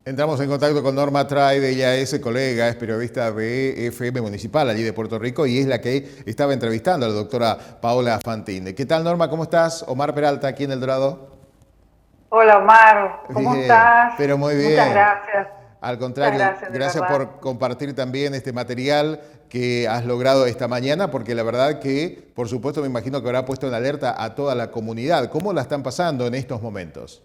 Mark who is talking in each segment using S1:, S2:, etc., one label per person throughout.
S1: Entramos en contacto con Norma Traide, ella es colega, es periodista de FM Municipal allí de Puerto Rico y es la que estaba entrevistando a la doctora Paola Fantin. ¿Qué tal, Norma? ¿Cómo estás? Omar Peralta aquí en El Dorado.
S2: Hola Omar, ¿cómo
S1: Bien,
S2: estás?
S1: pero muy
S2: Muchas
S1: bien.
S2: gracias,
S1: Al
S2: muchas
S1: contrario,
S2: gracias de
S1: gracias
S2: verdad.
S1: por compartir también este material que has logrado esta mañana, porque la verdad que, por supuesto, me imagino que habrá puesto en alerta a toda la comunidad. ¿Cómo la están pasando en estos momentos?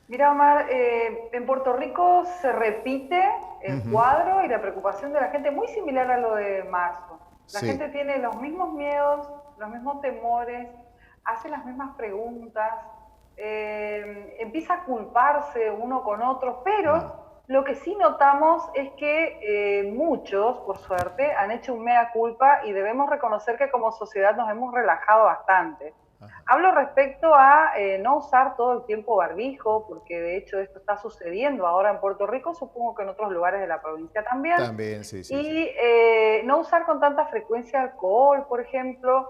S2: Mira Omar, en Puerto Rico se repite el
S1: Ujú.
S2: cuadro y la preocupación de la gente muy similar a lo de marzo. La gente
S1: Sí.
S2: tiene los mismos miedos, los mismos temores, hace las mismas preguntas, empieza a culparse uno con otro,
S1: Mm.
S2: pero lo que sí notamos es que muchos, por suerte, han hecho un mea culpa y debemos reconocer que como sociedad nos hemos relajado bastante. Hablo respecto a no usar todo el tiempo barbijo, porque de hecho esto está sucediendo ahora en Puerto Rico, supongo que en otros lugares de la provincia también,
S1: También, sí, sí, sí.
S2: y no usar con tanta frecuencia alcohol, por ejemplo.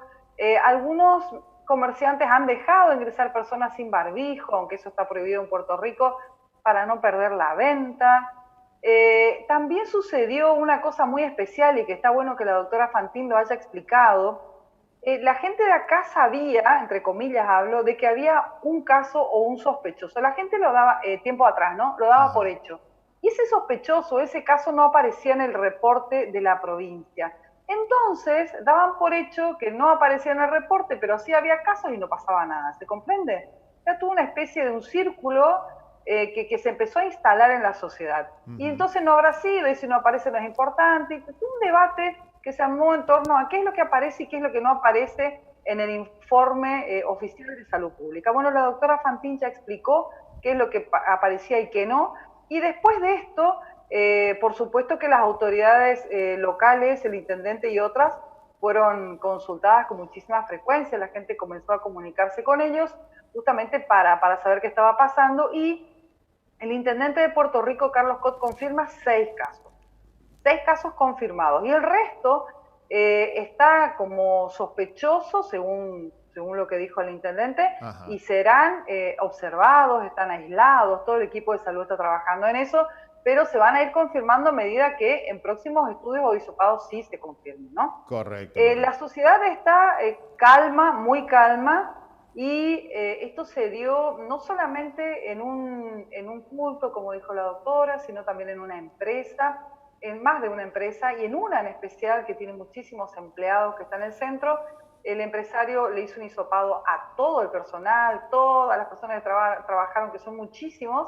S2: Algunos comerciantes han dejado de ingresar personas sin barbijo, aunque eso está prohibido en Puerto Rico, para no perder la venta. También sucedió una cosa muy especial y que está bueno que la doctora Fantin lo haya explicado. La gente de acá sabía, entre comillas hablo, de que había un caso o un sospechoso. La gente lo daba, tiempo atrás, ¿no? Lo daba por
S1: Ajá.
S2: hecho. Y ese sospechoso, ese caso no aparecía en el reporte de la provincia. Entonces, daban por hecho que no aparecía en el reporte, pero sí había casos y no pasaba nada. ¿Se comprende? Ya tuvo una especie de un círculo que se empezó a instalar en la sociedad. Y
S1: Ujú.
S2: entonces no habrá sido, y si no aparece no es importante. Y fue un debate que se armó en torno a qué es lo que aparece y qué es lo que no aparece en el informe oficial de salud pública. Bueno, la doctora Fantin ya explicó qué es lo que aparecía y qué no. Y después de esto, por supuesto que las autoridades locales, el intendente y otras, fueron consultadas con muchísima frecuencia. La gente comenzó a comunicarse con ellos justamente para saber qué estaba pasando. Y el intendente de Puerto Rico, Carlos Cot, confirma 6 casos. 6 casos confirmados. Y el resto está como sospechoso, según lo que dijo el intendente, y
S1: Ajá.
S2: serán observados, están aislados, todo el equipo de salud está trabajando en eso, pero se van a ir confirmando a medida que en próximos estudios o hisopados sí se confirmen, ¿no?
S1: Correcto,
S2: La
S1: correcto.
S2: sociedad está calma, muy calma, y esto se dio no solamente en un culto, como dijo la doctora, sino también en una empresa, en más de una empresa, y en una en especial que tiene muchísimos empleados que está en el centro. El empresario le hizo un hisopado a todo el personal, todas las personas que trabajaron, que son muchísimos.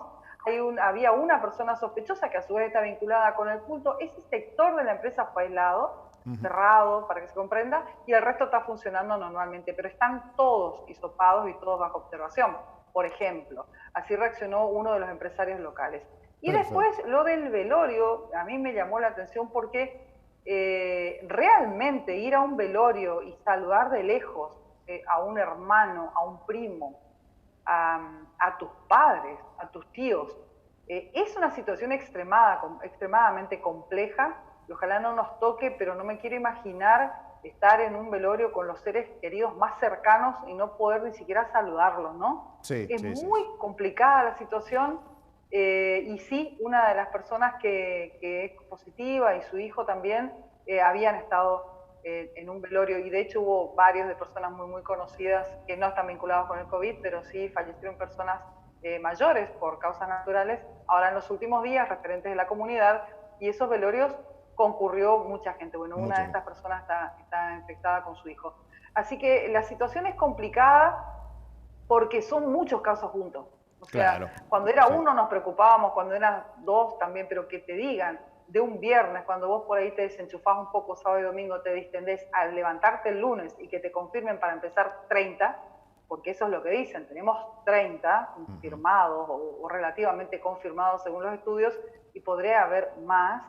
S2: Había una persona sospechosa que a su vez está vinculada con el culto. Ese sector de la empresa fue aislado,
S1: Ujú.
S2: cerrado, para que se comprenda, y el resto está funcionando normalmente, pero están todos hisopados y todos bajo observación, por ejemplo. Así reaccionó uno de los empresarios locales. Y después
S1: Perfecto.
S2: lo del velorio, a mí me llamó la atención porque realmente ir a un velorio y saludar de lejos a un hermano, a un primo, a tus padres, a tus tíos, es una situación extremadamente compleja y ojalá no nos toque, pero no me quiero imaginar estar en un velorio con los seres queridos más cercanos y no poder ni siquiera saludarlos, ¿no?
S1: Sí,
S2: Es
S1: sí, sí.
S2: muy complicada la situación. Y sí, una de las personas que es positiva y su hijo también habían estado en un velorio, y de hecho hubo varios de personas muy conocidas que no están vinculadas con el COVID, pero sí fallecieron personas mayores por causas naturales ahora en los últimos días, referentes de la comunidad, y esos velorios concurrió mucha gente. Bueno, una
S1: Mucha
S2: de
S1: gente.
S2: estas personas está infectada con su hijo. Así que la situación es complicada porque son muchos casos juntos. O sea,
S1: Claro.
S2: cuando era
S1: Sí.
S2: uno nos preocupábamos, cuando eran dos también, pero que te digan de un viernes, cuando vos por ahí te desenchufás un poco sábado y domingo, te distendés, al levantarte el lunes y que te confirmen para empezar 30, porque eso es lo que dicen, tenemos 30
S1: Ujú.
S2: confirmados o relativamente confirmados según los estudios, y podría haber más,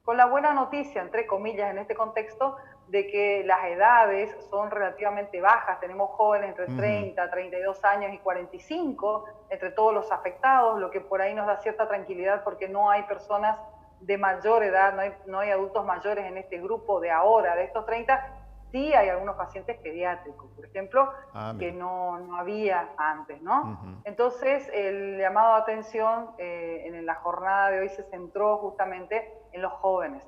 S2: con la buena noticia, entre comillas, en este contexto, de que las edades son relativamente bajas. Tenemos jóvenes entre
S1: Ujú.
S2: 30, 32 años y 45 entre todos los afectados, lo que por ahí nos da cierta tranquilidad porque no hay personas de mayor edad, no hay adultos mayores en este grupo de ahora, de estos 30, Sí hay algunos pacientes pediátricos, por ejemplo, que
S1: Mira.
S2: no había antes, ¿no?
S1: Ujú.
S2: Entonces, el llamado de atención en la jornada de hoy se centró justamente en los jóvenes,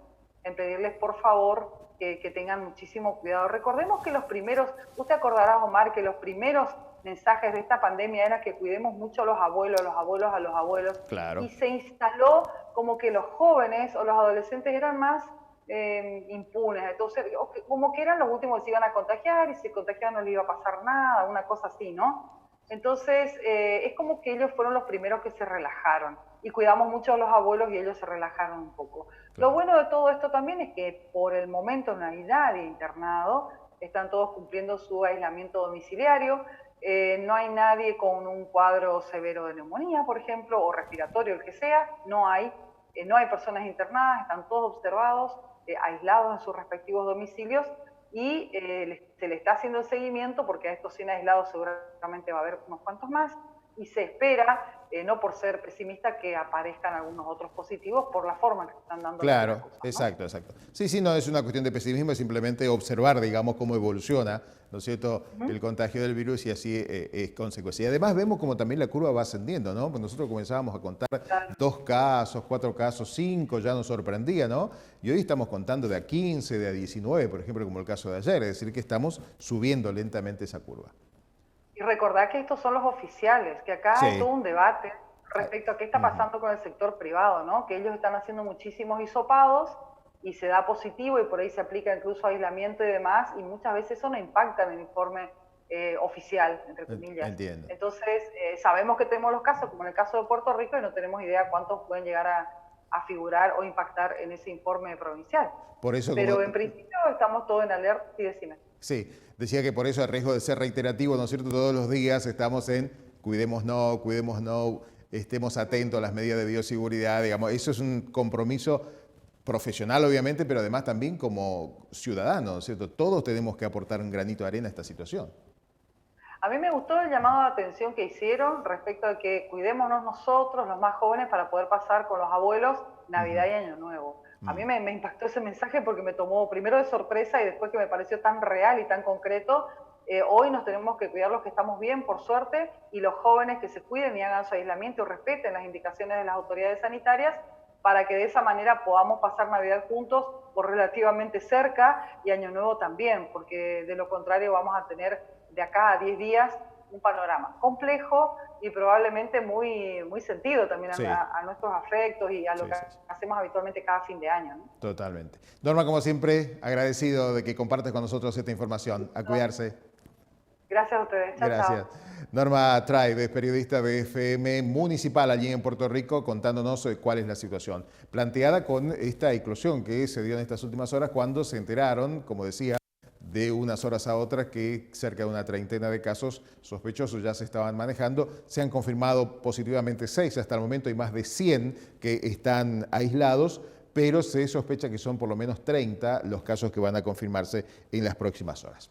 S2: en pedirles por favor que tengan muchísimo cuidado. Recordemos que los primeros, usted acordará, Omar, que los primeros mensajes de esta pandemia era que cuidemos mucho a los abuelos, a los abuelos, y
S1: Claro,
S2: se instaló como que los jóvenes o los adolescentes eran más impunes, entonces como que eran los últimos que se iban a contagiar y si se contagiaban no les iba a pasar nada, una cosa así, ¿no? Entonces es como que ellos fueron los primeros que se relajaron y cuidamos mucho a los abuelos y ellos se relajaron un poco. Lo
S1: claro.
S2: bueno de todo esto también es que por el momento no hay nadie internado, están todos cumpliendo su aislamiento domiciliario, no hay nadie con un cuadro severo de neumonía, por ejemplo, o respiratorio, el que sea, no hay personas internadas, están todos observados, aislados en sus respectivos domicilios y se le está haciendo el seguimiento porque a estos 100 aislados seguramente va a haber unos cuantos más y se espera, no por ser pesimista, que aparezcan algunos otros positivos por la forma que están dando las
S1: Claro,
S2: cosas, ¿no?
S1: exacto, exacto. Sí, sí, no es una cuestión de pesimismo, es simplemente observar, digamos, cómo evoluciona, ¿no es cierto?, el contagio del virus y así es consecuencia. Y además vemos como también la curva va ascendiendo, ¿no? Pues nosotros comenzábamos a contar
S2: Claro.
S1: 2 casos, 4 casos, 5, ya nos sorprendía, ¿no? Y hoy estamos contando de a 15, de a 19, por ejemplo, como el caso de ayer, es decir, que estamos subiendo lentamente esa curva.
S2: Y recordar que estos son los oficiales, que acá hay todo
S1: Sí.
S2: un debate
S1: Ah,
S2: respecto a qué está
S1: ujú.
S2: pasando con el sector privado, ¿no? Que ellos están haciendo muchísimos hisopados y se da positivo y por ahí se aplica incluso aislamiento y demás, y muchas veces eso no impacta en el informe oficial, entre comillas.
S1: Entiendo.
S2: Entonces, sabemos que tenemos los casos, como en el caso de Puerto Rico, y no tenemos idea cuántos pueden llegar a figurar o impactar en ese informe provincial.
S1: Por eso, como
S2: Pero en principio estamos todos en alerta, y decime.
S1: sí, decía que por eso, a riesgo de ser reiterativo, ¿no es cierto?, todos los días estamos en cuidémonos, estemos atentos a las medidas de bioseguridad, digamos, eso es un compromiso profesional, obviamente, pero además también como ciudadanos, ¿no es cierto? Todos tenemos que aportar un granito de arena a esta situación.
S2: A mí me gustó el llamado de atención que hicieron respecto a que cuidémonos nosotros, los más jóvenes, para poder pasar con los abuelos Navidad
S1: Ujú.
S2: y Año Nuevo. A mí
S1: Mm.
S2: me impactó ese mensaje porque me tomó primero de sorpresa y después que me pareció tan real y tan concreto. Hoy nos tenemos que cuidar los que estamos bien, por suerte, y los jóvenes que se cuiden y hagan su aislamiento y respeten las indicaciones de las autoridades sanitarias para que de esa manera podamos pasar Navidad juntos o relativamente cerca y Año Nuevo también, porque de lo contrario vamos a tener de acá a 10 días un panorama complejo y probablemente muy sentido también
S1: Sí,
S2: a nuestros afectos y a lo
S1: sí,
S2: que
S1: sí, sí,
S2: hacemos habitualmente cada fin de año, ¿no?
S1: totalmente. Norma, como siempre, agradecido de que compartes con nosotros esta información. A cuidarse.
S2: Gracias a ustedes. Chao,
S1: Gracias.
S2: chao.
S1: Norma Tribe es periodista de FM Municipal allí en Puerto Rico, contándonos cuál es la situación planteada con esta eclosión que se dio en estas últimas horas cuando se enteraron, como decía, de unas horas a otras que cerca de una treintena de casos sospechosos ya se estaban manejando. Se han confirmado positivamente 6 hasta el momento, hay más de 100 que están aislados, pero se sospecha que son por lo menos 30 los casos que van a confirmarse en las próximas horas.